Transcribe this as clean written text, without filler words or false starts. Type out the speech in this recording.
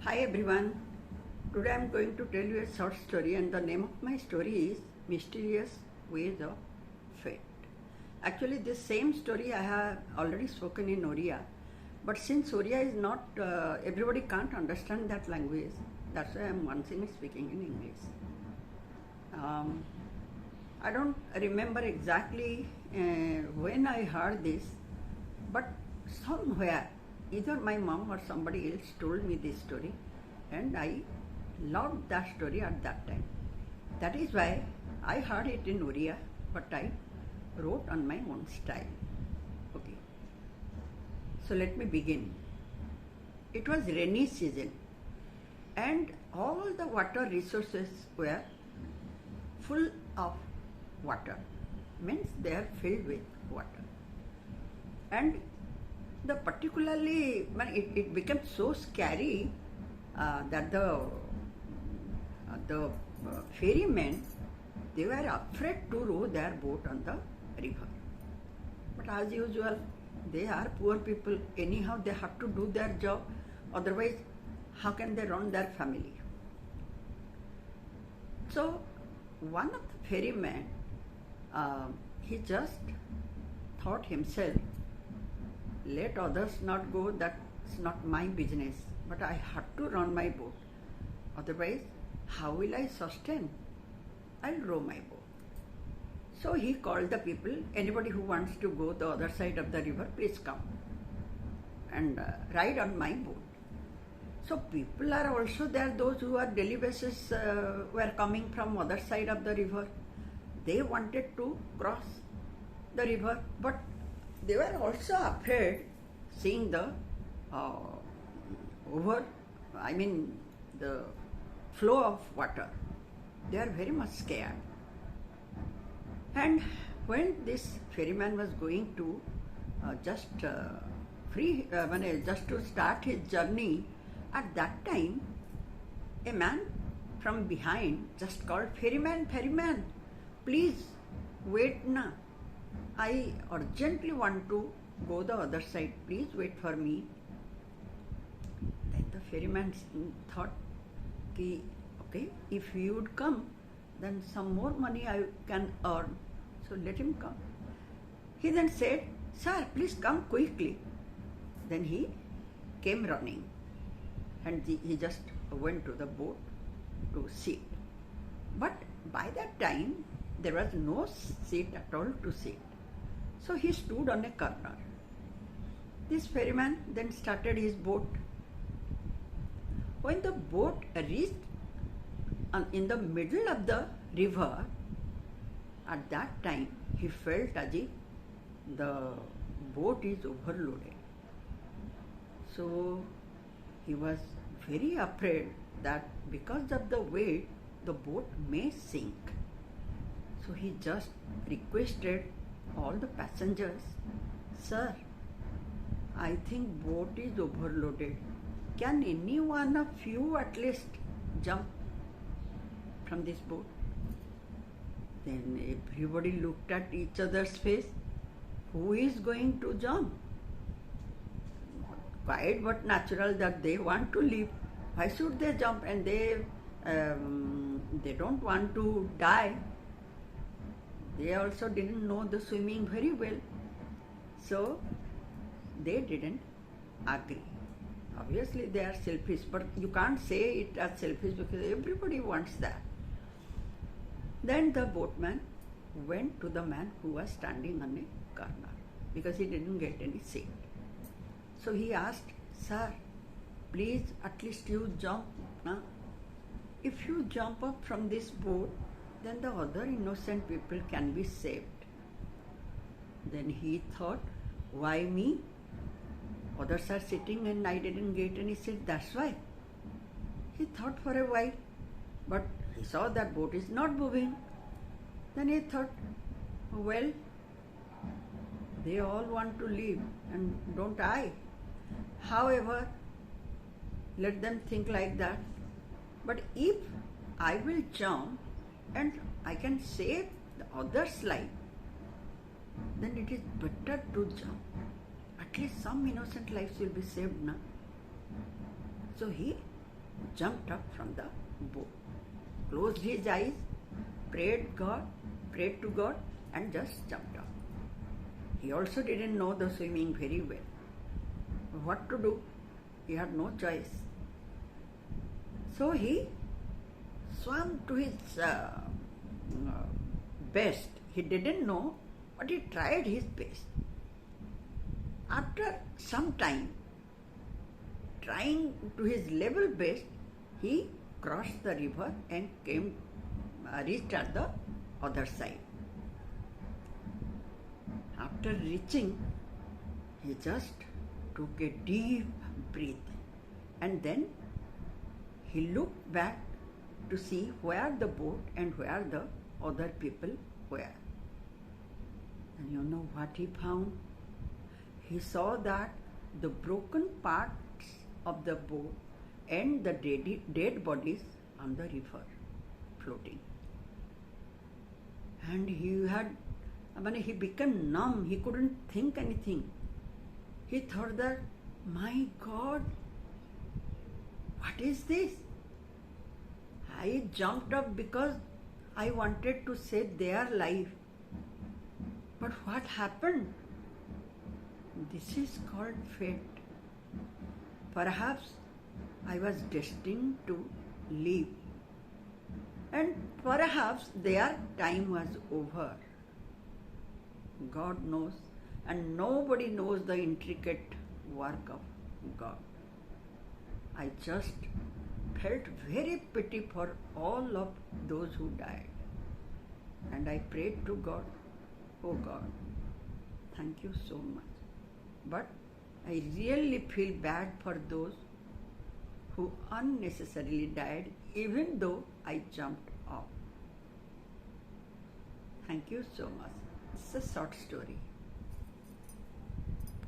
Hi everyone. Today I am going to tell you a short story, and the name of my story is Mysterious Ways of Fate. Actually, this same story I have already spoken in Oriya, but since Oriya is not, everybody can't understand that language, that's why I am once again speaking in English. I don't remember exactly when I heard this, but somewhere either my mom or somebody else told me this story, and I loved that story at that time. That is why I heard it in Oriya, but I wrote on my own style. Okay, so let me begin. It was rainy season, and all the water resources were full of water, means they are filled with water. And the particularly, it became so scary that the ferrymen, they were afraid to row their boat on the river. But as usual, they are poor people. Anyhow, they have to do their job. Otherwise, how can they run their family? So, one of the ferrymen, he just thought himself, let others not go, that's not my business, but I have to run my boat. Otherwise, how will I sustain? I'll row my boat. So he called the people, anybody who wants to go the other side of the river, please come and ride on my boat. So people are also there, those who are daily basis were coming from other side of the river. They wanted to cross the river, but they were also afraid seeing the the flow of water. They are very much scared. And when this ferryman was going to just to start his journey, at that time a man from behind just called, ferryman, please wait na. I urgently want to go the other side, please wait for me. Then the ferryman thought, okay, if he would come, then some more money I can earn, so let him come. He then said, sir, please come quickly. Then he came running, and he just went to the boat to sit. But by that time, there was no seat at all to sit. So he stood on a corner. This ferryman then started his boat. When the boat reached in the middle of the river, at that time he felt as if the boat is overloaded. So he was very afraid that because of the weight, the boat may sink. So he just requested all the passengers, sir, I think boat is overloaded. Can any one of you at least jump from this boat? Then everybody looked at each other's face. Who is going to jump? Not quite but natural that they want to live. Why should they jump? And they don't want to die. They also didn't know the swimming very well. So they didn't agree. Obviously they are selfish, but you can't say it as selfish because everybody wants that. Then the boatman went to the man who was standing on a corner because he didn't get any seat. So he asked, sir, please at least you jump. Huh? If you jump up from this boat, then the other innocent people can be saved. Then he thought, why me? Others are sitting and I didn't get any seat, that's why. He thought for a while, but he saw that boat is not moving. Then he thought, well, they all want to leave and don't I? However, let them think like that. But if I will jump and I can save the other's life, then it is better to jump. At least some innocent lives will be saved now. So he jumped up from the boat, closed his eyes, prayed to God, and just jumped up. He also didn't know the swimming very well. What to do? He had no choice. So he swam to his best. He didn't know, but he tried his best. After some time, trying to his level best, he crossed the river and reached at the other side. After reaching, he just took a deep breath and then he looked back to see where the boat and where the other people were. And you know what he found? He saw that the broken parts of the boat and the dead bodies on the river floating. And he became numb, he couldn't think anything. He thought that, my God, what is this? I jumped up because I wanted to save their life. But what happened? This is called fate. Perhaps I was destined to live. And perhaps their time was over. God knows, and nobody knows the intricate work of God. I just felt very pity for all of those who died. And I prayed to God, oh God, thank you so much. But I really feel bad for those who unnecessarily died, even though I jumped off. Thank you so much. It's a short story.